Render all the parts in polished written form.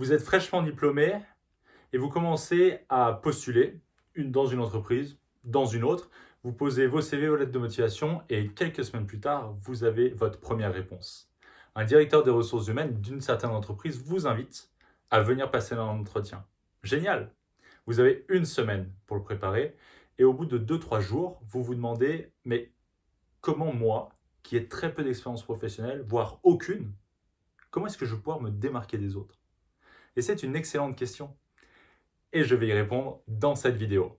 Vous êtes fraîchement diplômé et vous commencez à postuler dans une entreprise, dans une autre. Vous posez vos CV, vos lettres de motivation et quelques semaines plus tard, vous avez votre première réponse. Un directeur des ressources humaines d'une certaine entreprise vous invite à venir passer un entretien. Génial! Vous avez une semaine pour le préparer et au bout de 2-3 jours, vous vous demandez « mais comment moi, qui ai très peu d'expérience professionnelle, voire aucune, comment est-ce que je vais pouvoir me démarquer des autres ?» Et c'est une excellente question. Et je vais y répondre dans cette vidéo.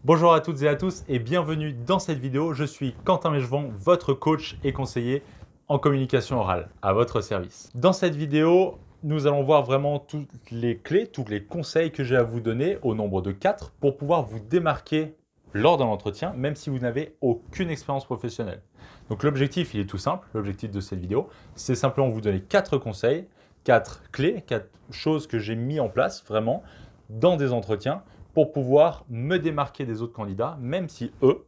Bonjour à toutes et à tous et bienvenue dans cette vidéo. Je suis Quentin Mechevant, votre coach et conseiller en communication orale, à votre service. Dans cette vidéo, nous allons voir vraiment toutes les clés, tous les conseils que j'ai à vous donner au nombre de 4 pour pouvoir vous démarquer lors d'un entretien, même si vous n'avez aucune expérience professionnelle. Donc l'objectif, il est tout simple. L'objectif de cette vidéo, c'est simplement vous donner 4 conseils, 4 clés, 4 choses que j'ai mis en place vraiment dans des entretiens pour pouvoir me démarquer des autres candidats, même si eux,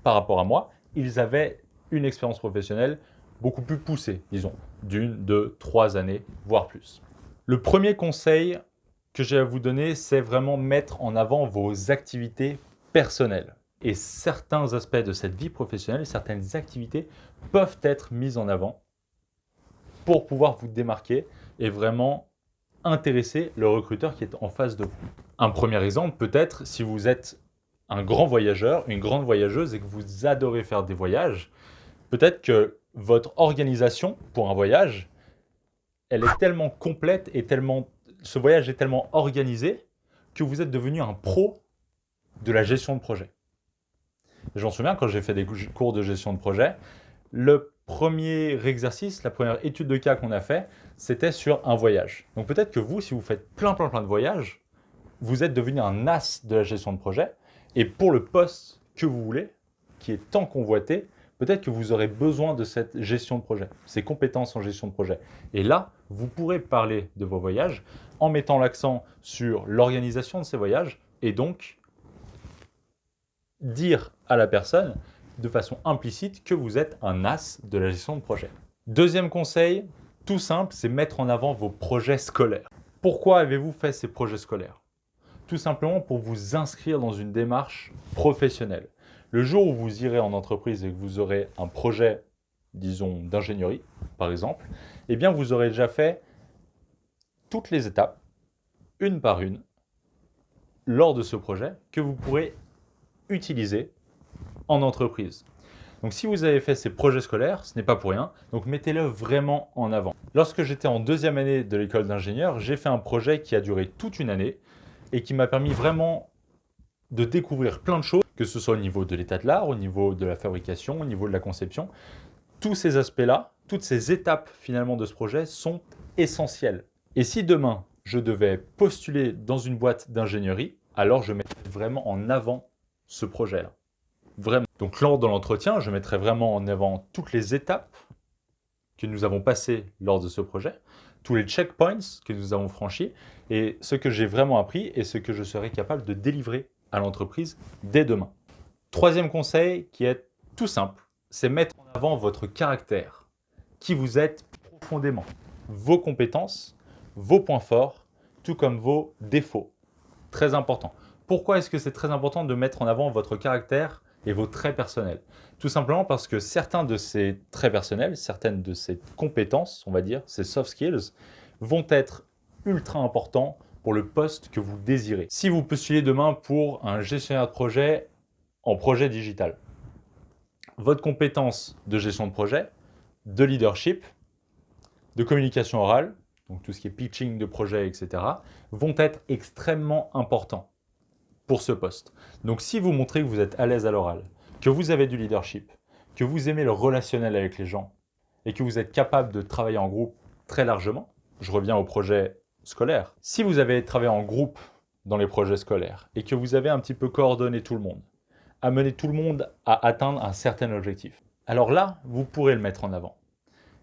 par rapport à moi, ils avaient une expérience professionnelle beaucoup plus poussée, disons, d'1, 2, 3 années, voire plus. Le premier conseil que j'ai à vous donner, c'est vraiment mettre en avant vos activités personnelles. Et certains aspects de cette vie professionnelle, certaines activités peuvent être mises en avant pour pouvoir vous démarquer et vraiment intéresser le recruteur qui est en face de vous. Un premier exemple, peut-être si vous êtes un grand voyageur, une grande voyageuse et que vous adorez faire des voyages, peut-être que votre organisation pour un voyage, elle est tellement complète et ce voyage est tellement organisé que vous êtes devenu un pro de la gestion de projet. J'en souviens quand j'ai fait des cours de gestion de projet, le premier exercice, la première étude de cas qu'on a fait, c'était sur un voyage. Donc peut-être que vous, si vous faites plein de voyages, vous êtes devenu un as de la gestion de projet. Et pour le poste que vous voulez, qui est tant convoité, peut-être que vous aurez besoin de cette gestion de projet, ces compétences en gestion de projet. Et là, vous pourrez parler de vos voyages en mettant l'accent sur l'organisation de ces voyages et donc dire à la personne de façon implicite que vous êtes un as de la gestion de projet. Deuxième conseil, tout simple, c'est mettre en avant vos projets scolaires. Pourquoi avez-vous fait ces projets scolaires ? Tout simplement pour vous inscrire dans une démarche professionnelle. Le jour où vous irez en entreprise et que vous aurez un projet, disons, d'ingénierie, par exemple, eh bien, vous aurez déjà fait toutes les étapes, une par une, lors de ce projet, que vous pourrez utiliser en entreprise. Donc, si vous avez fait ces projets scolaires, ce n'est pas pour rien, donc mettez-le vraiment en avant. Lorsque j'étais en 2e année de l'école d'ingénieur, j'ai fait un projet qui a duré toute une année et qui m'a permis vraiment de découvrir plein de choses, que ce soit au niveau de l'état de l'art, au niveau de la fabrication, au niveau de la conception. Tous ces aspects-là, toutes ces étapes finalement de ce projet sont essentielles. Et si demain, je devais postuler dans une boîte d'ingénierie, alors je mettrais vraiment en avant ce projet-là. Vraiment. Donc lors de l'entretien, je mettrai vraiment en avant toutes les étapes que nous avons passées lors de ce projet, tous les checkpoints que nous avons franchis et ce que j'ai vraiment appris et ce que je serai capable de délivrer à l'entreprise dès demain. Troisième conseil qui est tout simple, c'est mettre en avant votre caractère, qui vous êtes profondément, vos compétences, vos points forts, tout comme vos défauts. Très important. Pourquoi est-ce que c'est très important de mettre en avant votre caractère et vos traits personnels? Tout simplement parce que certains de ces traits personnels, certaines de ces compétences, on va dire, ces soft skills, vont être ultra importants pour le poste que vous désirez. Si vous postulez demain pour un gestionnaire de projet en projet digital, votre compétence de gestion de projet, de leadership, de communication orale, donc tout ce qui est pitching de projet, etc., vont être extrêmement importants pour ce poste. Donc si vous montrez que vous êtes à l'aise à l'oral, que vous avez du leadership, que vous aimez le relationnel avec les gens et que vous êtes capable de travailler en groupe très largement, je reviens au projet scolaire. Si vous avez travaillé en groupe dans les projets scolaires et que vous avez un petit peu coordonné tout le monde, amené tout le monde à atteindre un certain objectif, alors là, vous pourrez le mettre en avant.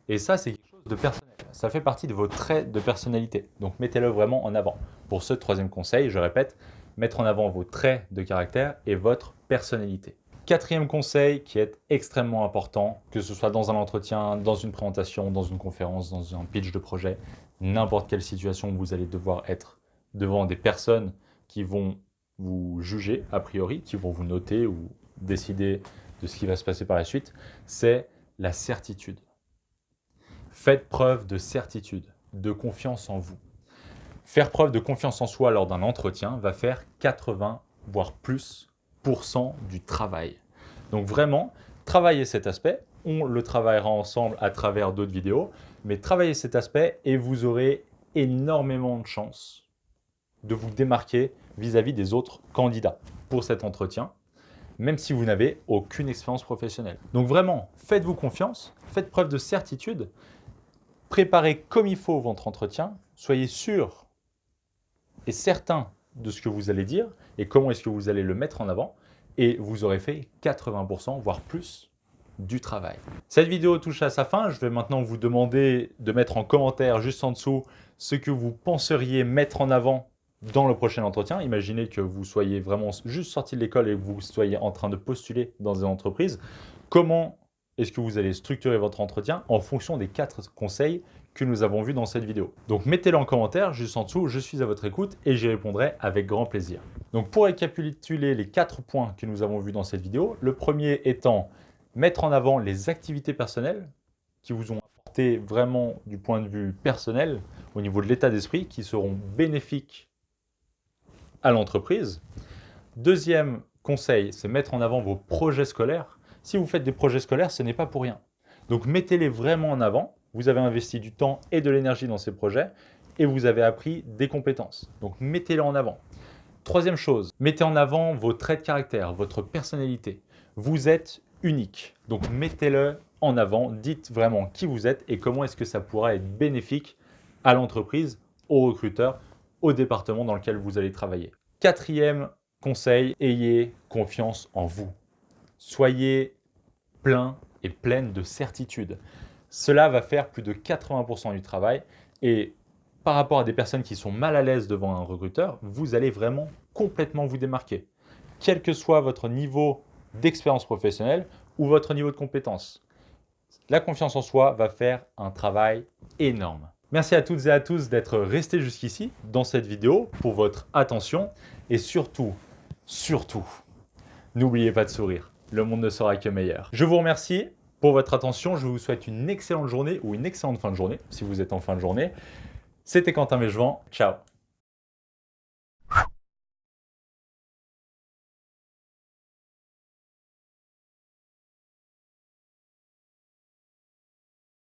Et ça, c'est quelque chose de personnel. ça fait partie de vos traits de personnalité. Donc mettez-le vraiment en avant. Pour ce troisième conseil, je répète, mettre en avant vos traits de caractère et votre personnalité. Quatrième conseil qui est extrêmement important, que ce soit dans un entretien, dans une présentation, dans une conférence, dans un pitch de projet, n'importe quelle situation où vous allez devoir être devant des personnes qui vont vous juger a priori, qui vont vous noter ou décider de ce qui va se passer par la suite, c'est la certitude. Faites preuve de certitude, de confiance en vous. Faire preuve de confiance en soi lors d'un entretien va faire 80 voire plus du travail. Donc vraiment, travaillez cet aspect. On le travaillera ensemble à travers d'autres vidéos, mais travaillez cet aspect et vous aurez énormément de chances de vous démarquer vis-à-vis des autres candidats pour cet entretien, même si vous n'avez aucune expérience professionnelle. Donc vraiment, faites-vous confiance, faites preuve de certitude, préparez comme il faut votre entretien, soyez sûr et certain de ce que vous allez dire et comment est-ce que vous allez le mettre en avant et vous aurez fait 80% voire plus du travail. Cette vidéo touche à sa fin. Je vais maintenant vous demander de mettre en commentaire juste en dessous ce que vous penseriez mettre en avant dans le prochain entretien. Imaginez que vous soyez vraiment juste sorti de l'école et que vous soyez en train de postuler dans une entreprise. Comment est-ce que vous allez structurer votre entretien en fonction des 4 conseils que nous avons vus dans cette vidéo? Donc mettez-le en commentaire juste en dessous, je suis à votre écoute et j'y répondrai avec grand plaisir. Donc pour récapituler les 4 points que nous avons vus dans cette vidéo, le premier étant mettre en avant les activités personnelles qui vous ont apporté vraiment du point de vue personnel au niveau de l'état d'esprit, qui seront bénéfiques à l'entreprise. Deuxième conseil, c'est mettre en avant vos projets scolaires. Si vous faites des projets scolaires, ce n'est pas pour rien. Donc mettez-les vraiment en avant. Vous avez investi du temps et de l'énergie dans ces projets et vous avez appris des compétences. Donc mettez-les en avant. Troisième chose, mettez en avant vos traits de caractère, votre personnalité. Vous êtes unique, donc mettez-le en avant. Dites vraiment qui vous êtes et comment est-ce que ça pourra être bénéfique à l'entreprise, aux recruteurs, au département dans lequel vous allez travailler. Quatrième conseil, ayez confiance en vous. Soyez plein et pleine de certitude. Cela va faire plus de 80% du travail et par rapport à des personnes qui sont mal à l'aise devant un recruteur, vous allez vraiment complètement vous démarquer. Quel que soit votre niveau d'expérience professionnelle ou votre niveau de compétence. La confiance en soi va faire un travail énorme. Merci à toutes et à tous d'être restés jusqu'ici dans cette vidéo, pour votre attention et surtout, n'oubliez pas de sourire. Le monde ne sera que meilleur. Je vous remercie pour votre attention. Je vous souhaite une excellente journée ou une excellente fin de journée si vous êtes en fin de journée. C'était Quentin Mégevant. Ciao.